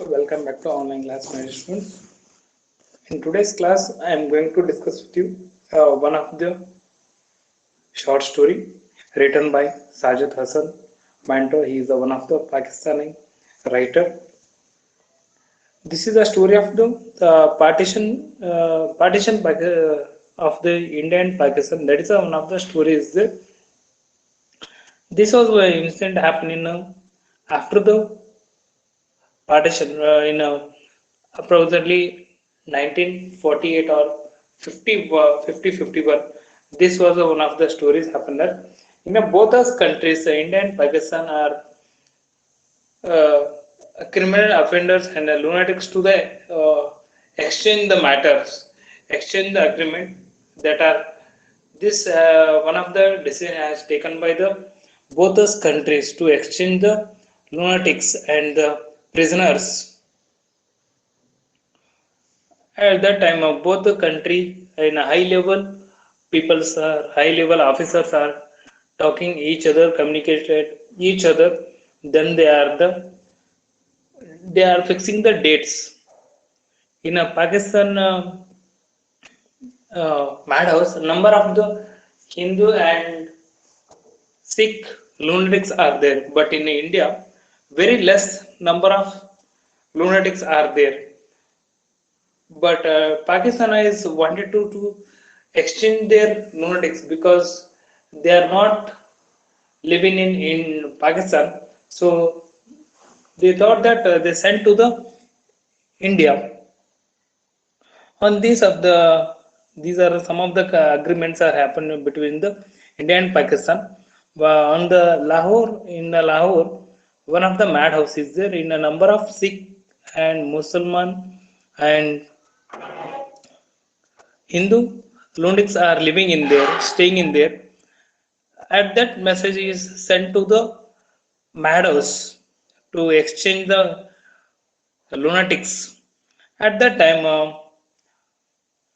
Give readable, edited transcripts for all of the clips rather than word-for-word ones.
Welcome back to online class management. In today's class, I am going to discuss with you one of the short story written by Sajid Hassan Manto. He is one of the Pakistani writer. This is a story of the partition of the India and Pakistan. That is one of the stories. This was an incident happening after the partition in approximately 1948 or 50 51. This was one of the stories happened that in both those countries, India and Pakistan are uh, criminal offenders and lunatics to the exchange the matters, exchange the agreement that are this one of the decision has taken by the both those countries to exchange the lunatics and the prisoners. At that time, both the country in a high level, high level officers are talking each other, communicated each other. Then they are fixing the dates. In a Pakistan madhouse, number of the Hindu and Sikh lunatics are there, but in India, very less number of lunatics are there. But Pakistan is wanted to exchange their lunatics because they are not living in Pakistan. So they thought that they sent to the India. On these are some of the agreements are happened between the India and Pakistan. On the Lahore, one of the madhouse is there in a number of Sikh and Muslim and Hindu lunatics are living in there, staying in there. At that message is sent to the madhouse to exchange the lunatics. At that time,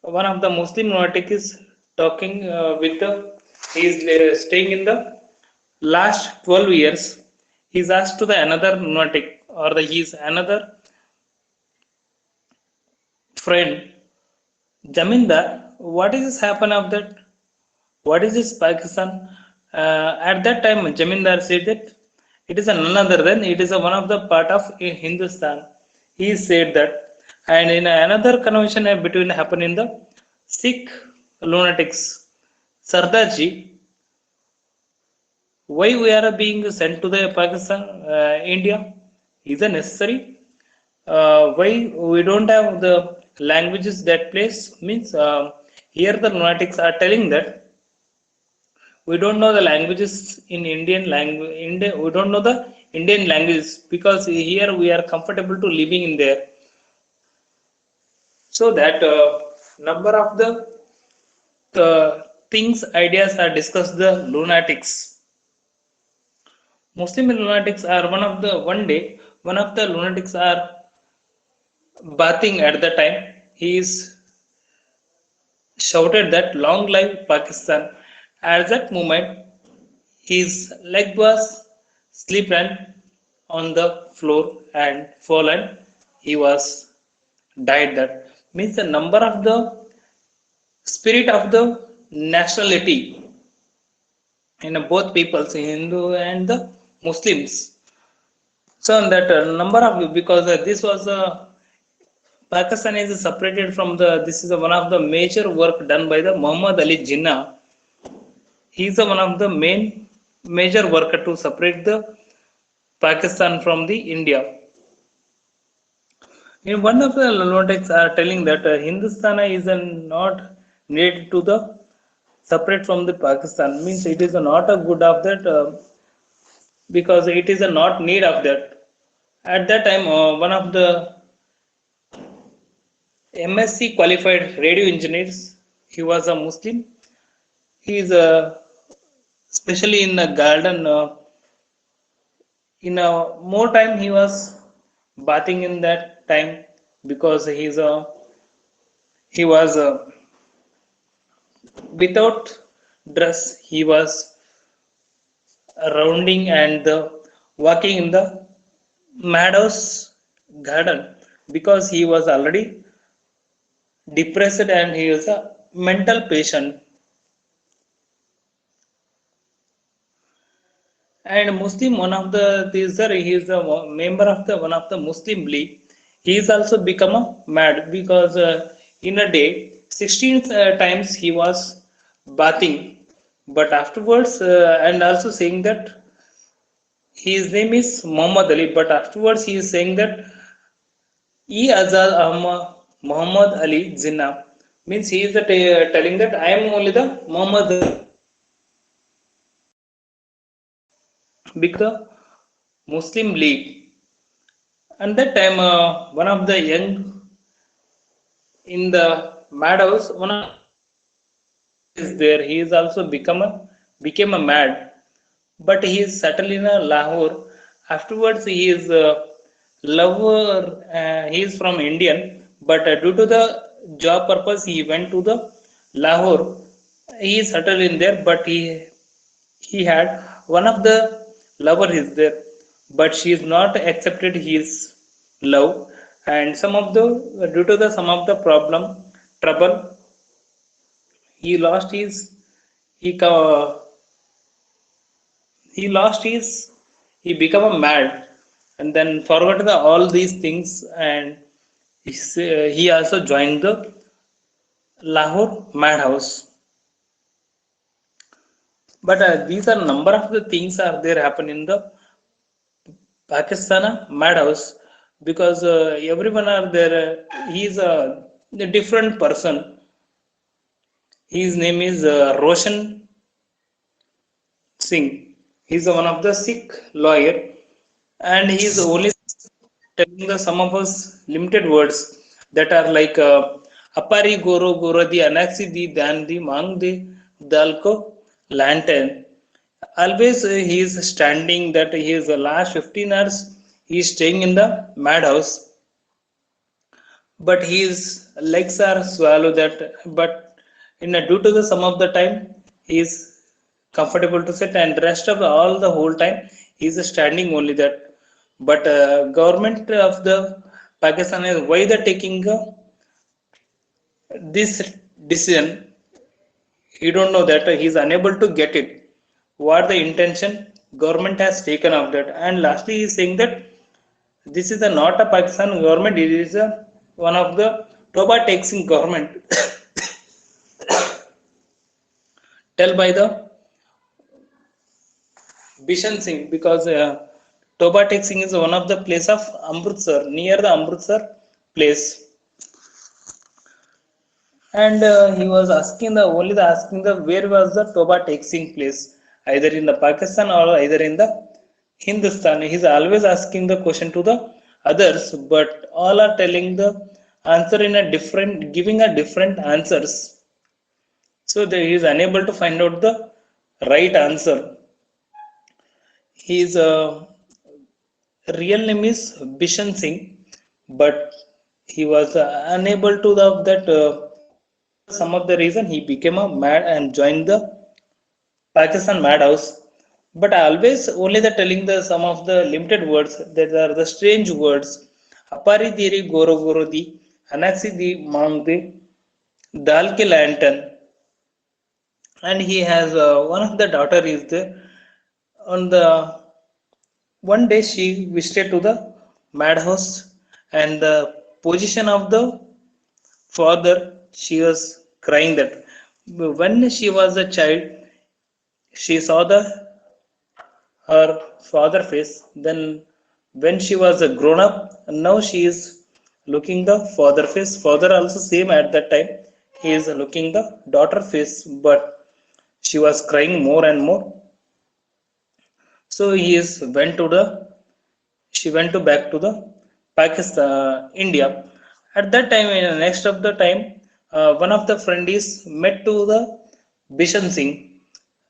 one of the Muslim lunatic is talking with the he is staying in the last 12 years. He is asked to the another lunatic or the his another friend Jamindar. What is this happen of that? What is this Pakistan? At that time, Jamindar said that it is none other than it is one of the part of Hindustan. He said that, and in another convention between happened in the Sikh lunatics, Sardarji, why we are being sent to the Pakistan, India? Is it necessary? Why we don't have the languages that place means here the lunatics are telling that we don't know the languages in Indian language. We don't know the Indian languages because here we are comfortable to living in there. So that number of the things, ideas are discussed. The lunatics, Muslim lunatics are one day one of the lunatics are bathing at the time. He is shouted that long live Pakistan. At that moment, his leg was slipped on the floor and fallen. He was died. That means the number of the spirit of the nationality in both peoples, Hindu and the Muslims. So that number of because this was Pakistan is separated from the. This is one of the major work done by the Muhammad Ali Jinnah. He is one of the main major worker to separate the Pakistan from the India. In one of the lunatics are telling that Hindustan is not needed to the separate from the Pakistan means it is not a good of that because it is a not need of that. At that time, one of the MSc qualified radio engineers, he was a Muslim. He is especially in the garden. In a more time, he was bathing in that time because he was without dress. He was rounding and walking in the meadows garden because he was already depressed and he was a mental patient. And Muslim, one of the these are he is a member of the one of the Muslim League. He is also become a mad because in a day 16 times he was bathing, but afterwards and also saying that his name is Muhammad Ali, but afterwards he is saying that E Azad Ahmad Muhammad Ali Jinnah means he is the telling that I am only the Muhammad because Muslim League. And that time, one of the young in the madhouse, one of is there. He is also became a mad, but he is settled in a Lahore. Afterwards, he is a lover. He is from Indian, but due to the job purpose, he went to the Lahore. He is settled in there, but he had one of the lover is there, but she is not accepted his love, and some of the due to the some of the problem trouble he lost his he he lost his he become a mad and then forgot the all these things and he also joined the Lahore madhouse. But these are number of the things are there happen in the Pakistan madhouse because everyone are there. He is a different person. His name is Roshan Singh. He is one of the Sikh lawyer, and he is only telling the some of us limited words that are like Apari Goro Goro di Anaxi di Dan di Mang di Dalko Lantern. Always he is standing that he is the last 15 hours he is staying in the madhouse, but his legs are swallow that, but in a, due to the some of the time he is comfortable to sit and rest of all the whole time he is standing only that. But government of the Pakistan is why they taking this decision, he don't know that he is unable to get it what the intention government has taken of that. And lastly he is saying that this is a not a Pakistan government, it is a one of the Toba taxing government tell by the Bishan Singh because Toba taxing is one of the place of Amritsar near the Amritsar place. And he was asking the only the asking the where was the Toba taxing place, either in the Pakistan or either in the Hindustan. He's always asking the question to the others, but all are telling the answer in a different, giving a different answers. So that he is unable to find out the right answer. His real name is Bishan Singh, but he was unable to the, that due to the some of the reason he became a mad and joined the Pakistan madhouse. But I always only the telling the some of the limited words that are the strange words. Apari diri goro goro di, anaksi di mang di, dal ke lantern. And he has one of the daughter is there. On the one day she visited to the madhouse, and the position of the father she was crying that when she was a child she saw the her father face, then when she was a grown up now she is looking the father face, father also same at that time he is looking the daughter face, but she was crying more and more. So he is went to the she went to back to the Pakistan, India. At that time, in the next of the time, one of the friend is met to the Bishan Singh.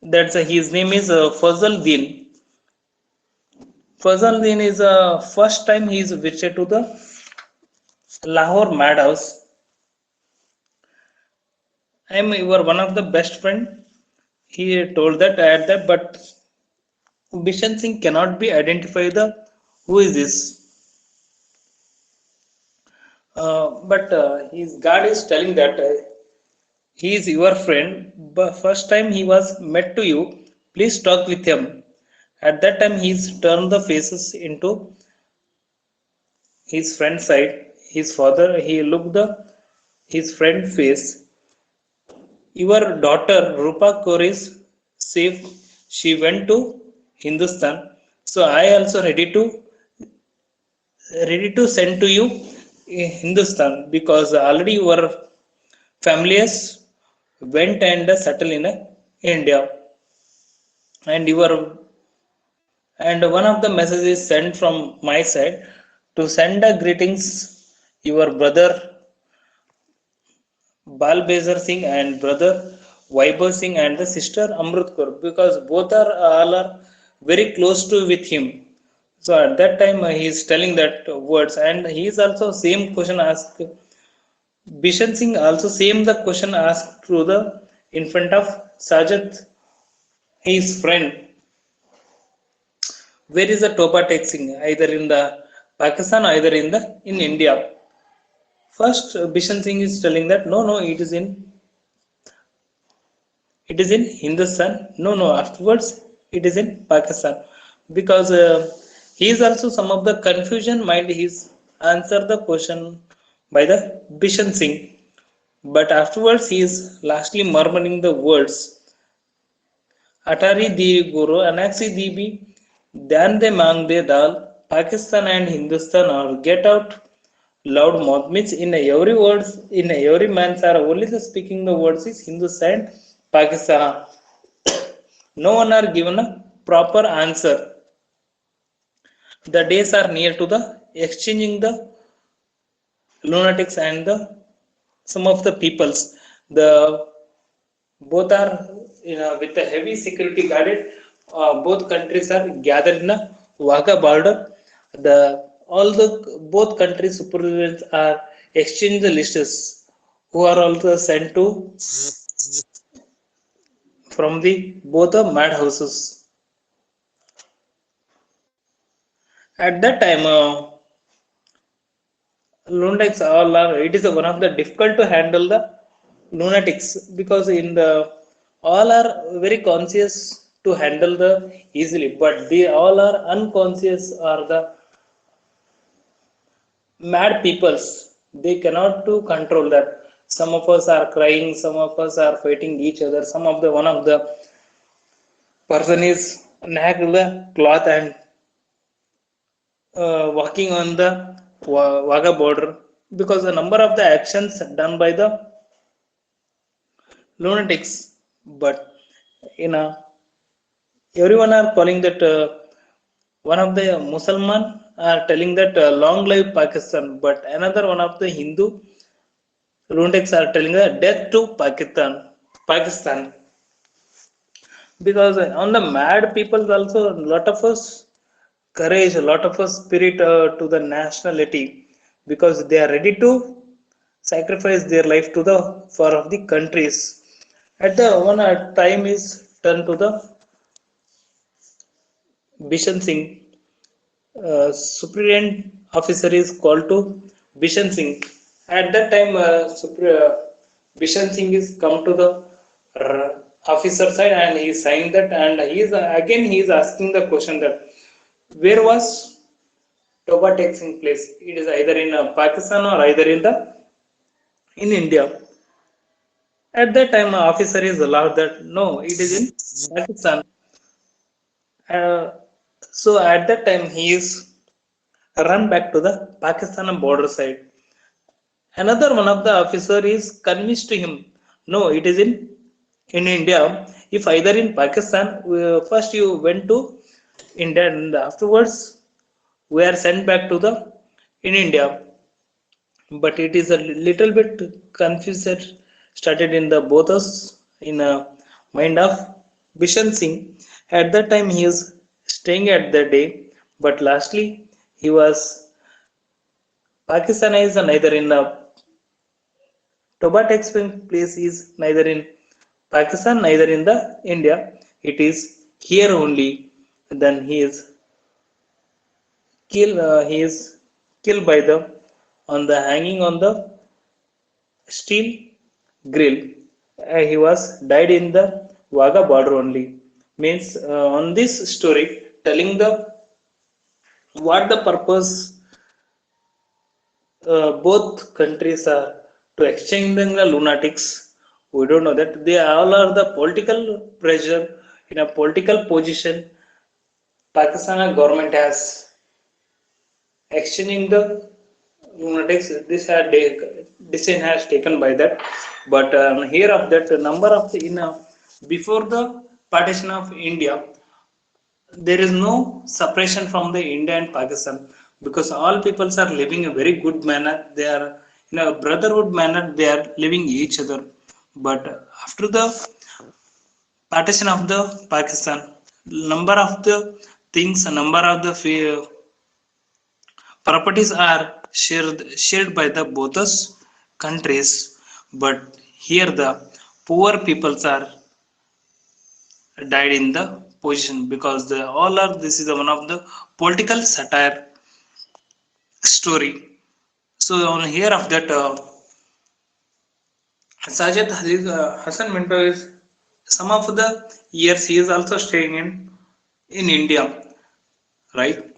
That's his name is Fazal Din. Fazal Din is first time he is visited to the Lahore madhouse. I am your one of the best friend. He told that at that, but Bishan Singh cannot be identified the who is this. But his God is telling that he is your friend. But first time he was met to you, please talk with him. At that time, he's turned the faces into his friend's side. His father, he looked the his friend face. Your daughter Rupa Kaur is safe. She went to Hindustan. So I also ready to send to you Hindustan because already your family has went and settled in India, and your and one of the messages sent from my side to send the greetings your brother Balbezer Singh and brother Vaibhav Singh and the sister Amrit Kaur because both are all are very close to with him. So at that time he is telling that words, and he is also same question asked. Bishan Singh also same the question asked to the in front of Sajid, his friend. Where is the Toba taxing? Either in the Pakistan, either in the in India. First, Bishan Singh is telling that no, it is in Hindustan. No. Afterwards, it is in Pakistan because he is also some of the confusion might he's answer the question by the Bishan Singh, but afterwards he is lastly murmuring the words Atari di Guru Anaxi Dibi Dan de Mang de Dal Pakistan and Hindustan or get out loud mouth means in every words in every man's are only the speaking the words is Hindustan and Pakistan. No one are given a proper answer. The days are near to the exchanging the lunatics and the some of the peoples. The both are with the heavy security guarded. Both countries are gathered in a Wagah border. The all the both countries supervisors are exchanging the lists who are also sent to from the both the mad houses. At that time, lunatics all are. It is one of the difficult to handle the lunatics because in the all are very conscious to handle the easily, but they all are unconscious are the mad peoples. They cannot to control that. Some of us are crying, some of us are fighting each other, some of the one of the person is nag the cloth and walking on the Wagah border because the number of the actions done by the lunatics. But in a everyone are calling that one of the Musalman are telling that long live Pakistan, but another one of the Hindu lunatics are telling that death to Pakistan, because on the mad people also a lot of us courage, a lot of us spirit to the nationality because they are ready to sacrifice their life to the for of the countries. At the one time is turned to the Bishan Singh. Superintendent officer is called to Bishan Singh. At that time, Bishan Singh is come to the officer side and he signed that, and he is asking the question that where was Toba taking place? It is either in Pakistan or either in India. At that time, officer is allowed that no, it is in Pakistan. Uh, so at that time, he is run back to the Pakistan border side. Another one of the officer is convinced to him, no, it is in India. If either in Pakistan, first you went to India and afterwards we are sent back to the in India. But it is a little bit confused that started in the both us in a mind of Bishan Singh. At that time he is staying at the day, but lastly he was Pakistanized neither in Toba taxing place is neither in Pakistan, neither in the India. It is here only. Then he is killed. He is killed by the on the hanging on the steel grill. He was died in the Wagah border only. Means on this story telling the what the purpose both countries are to exchanging the lunatics. We don't know that they all are the political pressure in a political position. Pakistan government has exchanging the lunatics. Decision has taken by that. But here of that number of the, in before the partition of India, there is no separation from the India and Pakistan because all peoples are living a very good manner. They are in a brotherhood manner. They are living each other. But after the partition of the Pakistan, number of the things, number of the properties are shared by the both countries. But here the poor peoples are died in the position because the all are this is the one of the political satire story. So on here of that Sajid Hassan Minto is some of the years he is also staying in India, right?